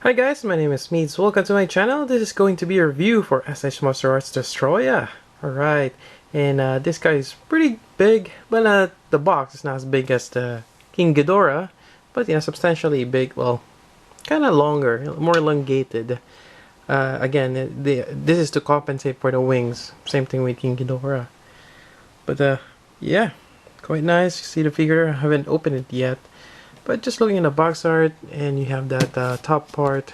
Hi guys, my name is Meads. Welcome to my channel. This is going to be a review for SH Monster Arts Destroyah. Alright, and this guy is pretty big, but the box is not as big as the King Ghidorah, but substantially big, well, kind of longer, more elongated. Again, this is to compensate for the wings. Same thing with King Ghidorah. But yeah, quite nice. You see the figure, I haven't opened it yet. But just looking at the box art, and you have that top part.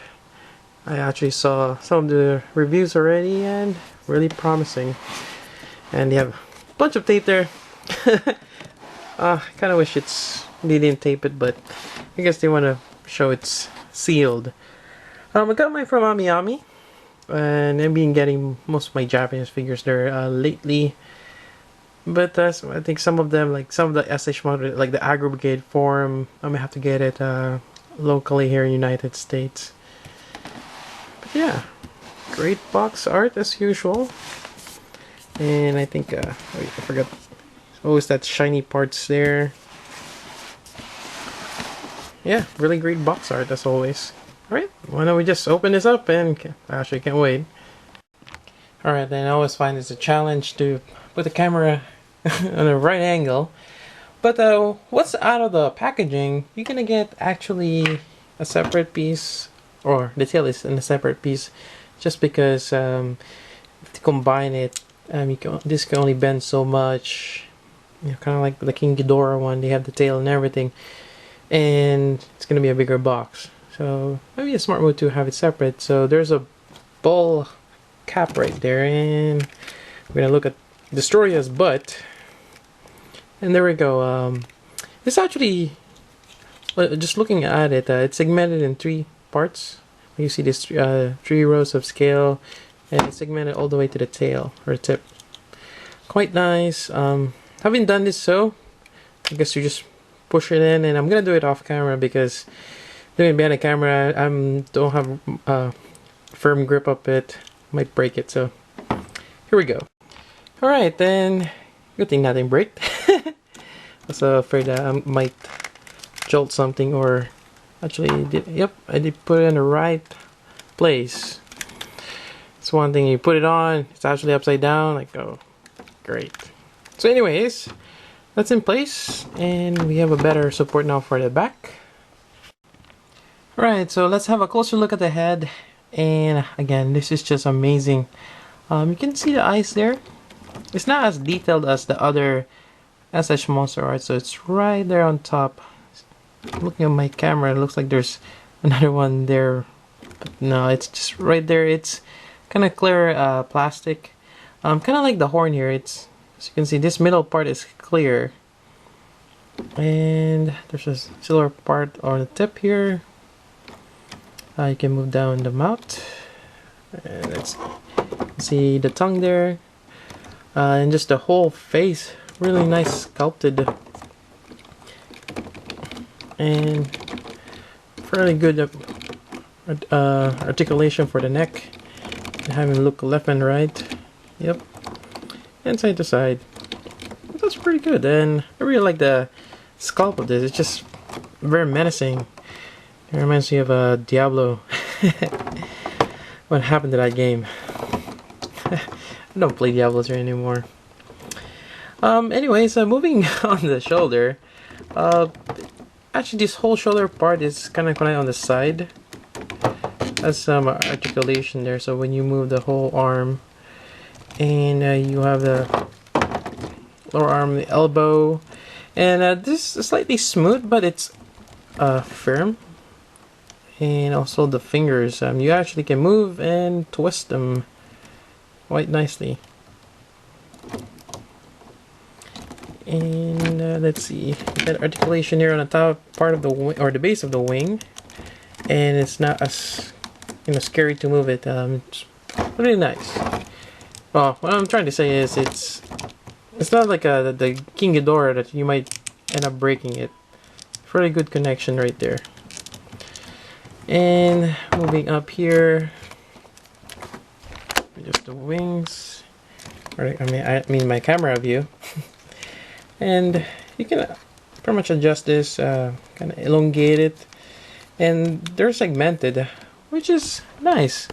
I actually saw some of the reviews already, and really promising. And you have a bunch of tape there. I kind of wish they didn't tape it, but I guess they want to show it's sealed. I got mine from Ami, and I've been getting most of my Japanese figures there lately. But I think some of them, like some of the SH model, like the Aggro Brigade form, I may have to get it locally here in the United States. But yeah, great box art as usual. And I think, wait, I forgot. Always that shiny parts there. Yeah, really great box art as always. Alright, why don't we just open this up and actually can't wait. Alright, then I always find it's a challenge to put the camera on the right angle. But what's out of the packaging, you're gonna get actually a separate piece, or the tail is in a separate piece, just because to combine it, this can only bend so much. Kind of like the King Ghidorah one, they have the tail and everything, and it's gonna be a bigger box. So maybe a smart move to have it separate. So there's a ball cap right there, and we're gonna look at Destroyah's butt. And there we go. It's actually, just looking at it, it's segmented in 3 parts. You see these 3 rows of scale, and it's segmented all the way to the tail, or tip. Quite nice. Having done this, so I guess you just push it in, and I'm gonna do it off camera because doing it behind the camera, I don't have a firm grip of it. Might break it, so here we go. Alright, then, good thing nothing breaked. I was afraid that I might jolt something, or actually, yep, I did put it in the right place. It's one thing, you put it on, it's actually upside down, like, oh, great. So anyways, that's in place, and we have a better support now for the back. Alright, so let's have a closer look at the head, and again, this is just amazing. You can see the eyes there. It's not as detailed as the other SH Monster Art, so it's right there on top. Looking at my camera, it looks like there's another one there, but no, it's just right there. It's kind of clear plastic, kind of like the horn here. It's, as you can see, this middle part is clear, and there's a silver part on the tip here. You can move down the mouth, and let's see the tongue there. And just the whole face, really nice sculpted, and fairly good articulation for the neck. Having look left and right, yep, and side to side. That's pretty good, and I really like the sculpt of this. It's just very menacing. It reminds me of Diablo. What happened to that game? I don't play Diablos anymore. Anyways, moving on the shoulder. Actually, this whole shoulder part is kind of on the side. Has some articulation there, so when you move the whole arm, and you have the lower arm, the elbow, and this is slightly smooth, but it's firm. And also the fingers, you actually can move and twist them quite nicely. And let's see, you got articulation here on the top part of the wing, or the base of the wing, and it's not as scary to move it. It's really nice. Well, what I'm trying to say is it's not like the King Ghidorah that you might end up breaking it. Really good connection right there. And moving up here, just the wings, or I mean my camera view. And you can pretty much adjust this, kind of elongate it, and they're segmented which is nice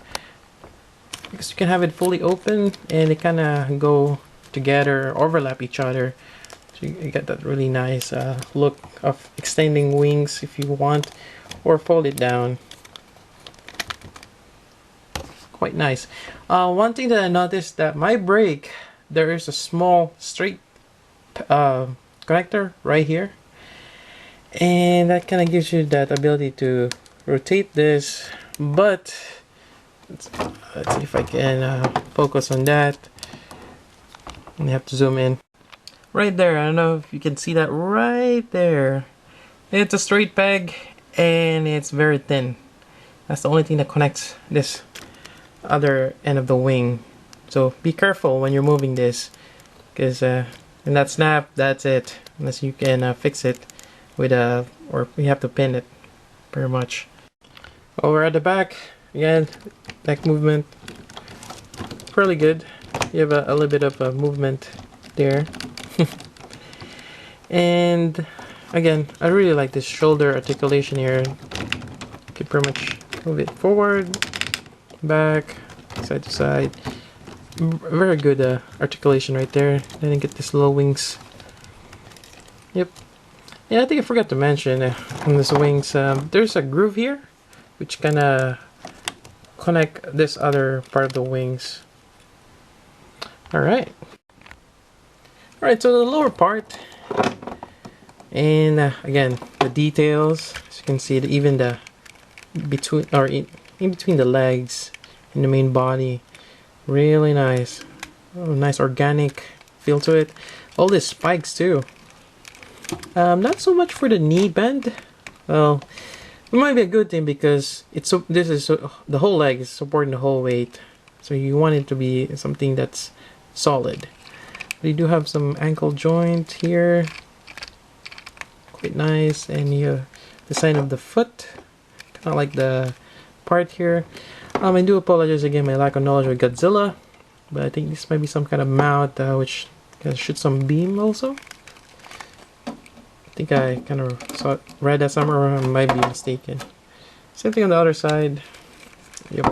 because you can have it fully open and they kind of go together, overlap each other. So you get that really nice look of extending wings if you want, or fold it down. Quite nice. One thing that I noticed, that my brake, there is a small straight connector right here, and that kind of gives you that ability to rotate this. But let's see if I can focus on that. I have to zoom in. Right there, I don't know if you can see that right there. It's a straight peg and it's very thin. That's the only thing that connects this other end of the wing. So be careful when you're moving this, because in that snap, that's it. Unless you can fix it with or you have to pin it, pretty much. Over at the back, again, neck movement, fairly good. You have a little bit of a movement there. And again, I really like this shoulder articulation here. You can pretty much move it forward, back, side to side. Very good articulation right there. Then you get these little wings. Yep. Yeah, I think I forgot to mention on these wings, there's a groove here, which kind of connect this other part of the wings. Alright. Alright, so the lower part, and again, the details, as you can see, even the between, or in between the legs and the main body, really nice. Oh, nice organic feel to it. All these spikes too. Not so much for the knee bend. Well, it might be a good thing because it's so, this is so, the whole leg is supporting the whole weight, so you want it to be something that's solid. But you do have some ankle joint here, quite nice, and you have the sign of the foot, kind of like the part here. I do apologize again, my lack of knowledge of Godzilla, but I think this might be some kind of mount which can shoot some beam also. I think I kind of read that somewhere, or I might be mistaken. Same thing on the other side. Yep.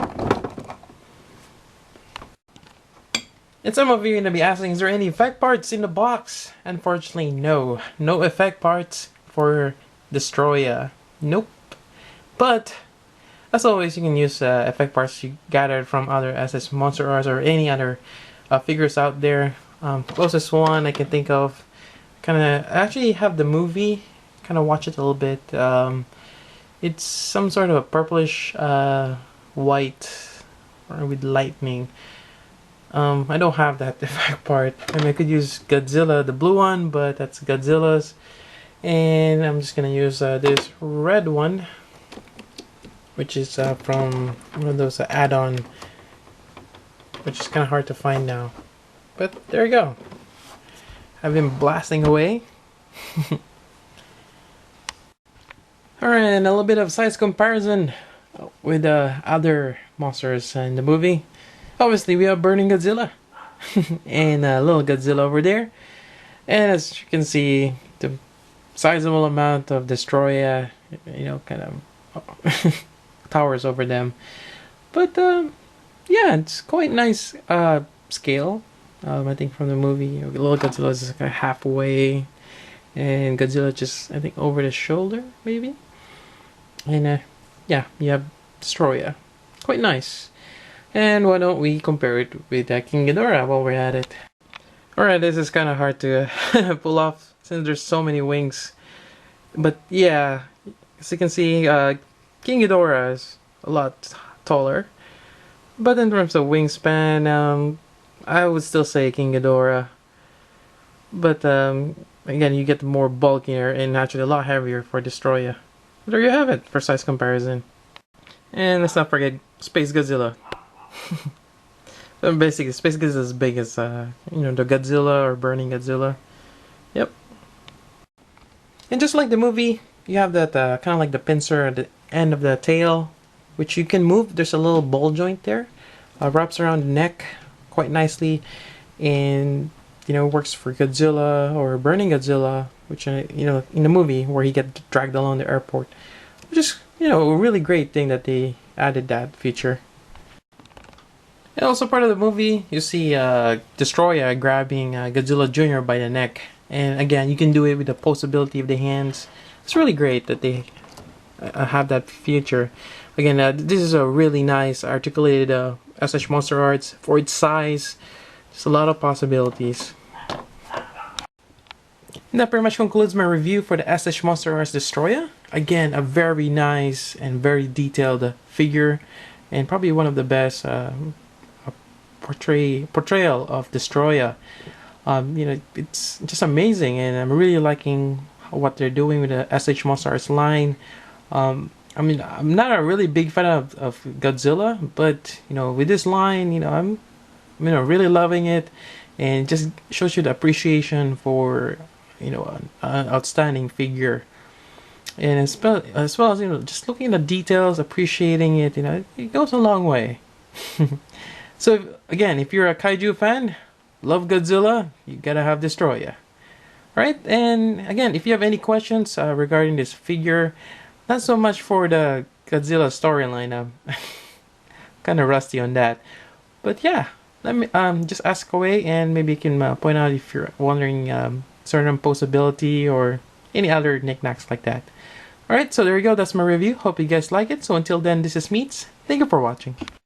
And some of you are going to be asking, is there any effect parts in the box? Unfortunately, no. No effect parts for Destroyah. Nope. But, as always, you can use effect parts you gathered from other SS Monster Arts or any other figures out there. Closest one I can think of, kind of, I actually have the movie, kind of watch it a little bit. It's some sort of a purplish white, or with lightning. I don't have that effect part. I mean, I could use Godzilla, the blue one, but that's Godzilla's. And I'm just gonna use this red one, which is from one of those add-on, which is kind of hard to find now. But there you go. I've been blasting away. Alright, and a little bit of size comparison with other monsters in the movie. Obviously, we have Burning Godzilla and a little Godzilla over there. And as you can see, the sizable amount of Destroyah, you know, kind of towers over them. But yeah, it's quite nice scale. I think from the movie, little Godzilla is like halfway, and Godzilla just, I think, over the shoulder maybe. And yeah, you have Destroyah. Quite nice. And why don't we compare it with King Ghidorah while we're at it. Alright, this is kind of hard to pull off since there's so many wings. But yeah, as you can see, King Ghidorah is a lot taller. But in terms of wingspan, I would still say King Ghidorah. But again, you get more bulkier and actually a lot heavier for Destroyah. There you have it for size comparison. And let's not forget Space Godzilla. Basically, Space Godzilla is as big as you know, the Godzilla or Burning Godzilla. Yep. And just like the movie, you have that kind of like the pincer at the end of the tail, which you can move. There's a little ball joint there, wraps around the neck quite nicely, and you know, works for Godzilla or Burning Godzilla, which you know, in the movie where he gets dragged along the airport, which is, you know, a really great thing that they added that feature. And also part of the movie, you see Destroyah grabbing Godzilla Jr. by the neck. And again, you can do it with the Poseability of the hands. It's really great that they have that feature. Again, this is a really nice articulated SH Monster Arts for its size. There's a lot of possibilities. And that pretty much concludes my review for the SH Monster Arts Destroyah. Again, a very nice and very detailed figure, and probably one of the best portrayal of Destroyah. You know, it's just amazing, and I'm really liking what they're doing with the SH Monster Arts line. I mean, I'm not a really big fan of Godzilla, but you know, with this line, you know, I'm really loving it, and it just shows you the appreciation for, you know, an outstanding figure. And as well as, you know, just looking at the details, appreciating it, you know, it goes a long way. So again, if you're a kaiju fan, love Godzilla, you gotta have Destroyah. Right? And again, if you have any questions regarding this figure, not so much for the Godzilla storyline, I'm kind of rusty on that. But yeah, let me just ask away, and maybe you can point out if you're wondering certain Poseability or any other knickknacks like that. Alright, so there you go, that's my review. Hope you guys like it. So until then, this is Meats. Thank you for watching.